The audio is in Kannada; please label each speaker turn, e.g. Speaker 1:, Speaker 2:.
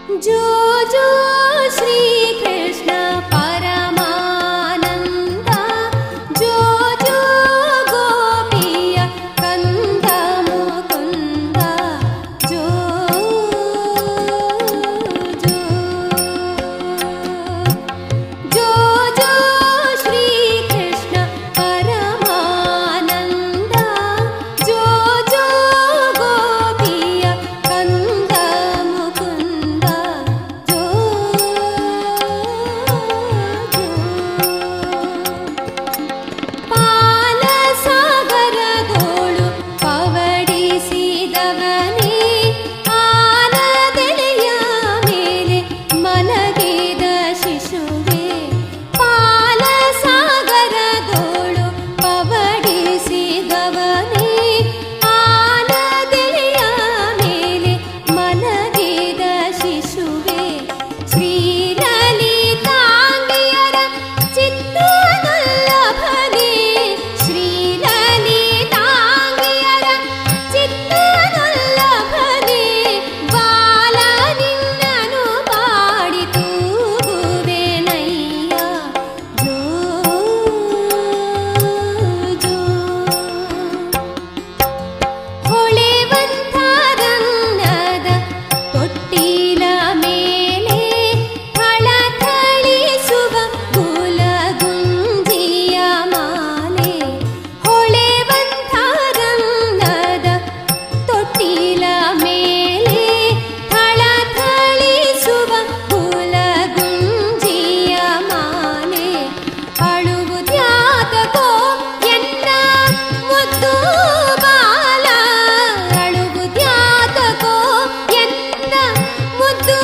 Speaker 1: ಜೋ ಜೋ ಶ್ರೀ ಕೃಷ್ಣ ಪರಮಾನಂದ, ಜೋ ಜೋ ಗೋಪಿಯ ಕಂದ ಮುಕುಂದ, ಜೋ ಜೋ ಜೋ ಜೋ ಶ್ರೀ ಕೃಷ್ಣ ಪರಮಾನಂದ, ಜೋ ಜೋ ಗೋಪಿಯ ಕಂದ ಮುಕುಂದ, ಜೋ ಜೋ ಪಾಲಸಾಗರದೋಳು ಪವಡಿಸಿದವನೇ, ಆಲದೆಲೆಯ ಮೇಲೆ ಮಲಗಿದ ಶಿಶುವೆ, ಪಾಲಸಾಗರದೋಳು ಪವಡಿಸಿದವನೇ, ಆಲದೆಲೆಯ ಮೇಲೆ ಮಲಗಿದ ಶಿಶುವೆ, ಶ್ರೀಲಲಿತಾಂಗಿಯರ ಚಿತ್ತದುಲ್ಲಭನೇ, ಶ್ರೀಲಲಿತಾಂಗಿಯರ ಚಿತ್ತದುಲ್ಲಭನೇ, ಬಾಲ ನಿನ್ನನು ಪಾಡಿ ತೂಗುವೆನಯ್ಯ, ಜೋ ಜೋ ಹೊಳೆವಂತ ರಂಗದ ತೊಟ್ಟಿಲ ಮೇಲೆ ಥಳಥಳಿಸುವ ಗುಲಗುಂಜಿಯ ಮಾಲೆ, ಹೊಳೆವಂತ ರಂಗದ ತೊಟ್ಟಿಲ ಮೇಲೆ ಥಳಥಳಿಸುವ ಗುಲಗುಂಜಿಯ ಮಾಲೆ, ಅಳುವುದ್ಯಾತಕೋ ಎನ್ನ ಮುದ್ದು ಬಾಲ, ಅಳುವುದ್ಯಾತಕೋ ಎನ್ನ ಮುದ್ದು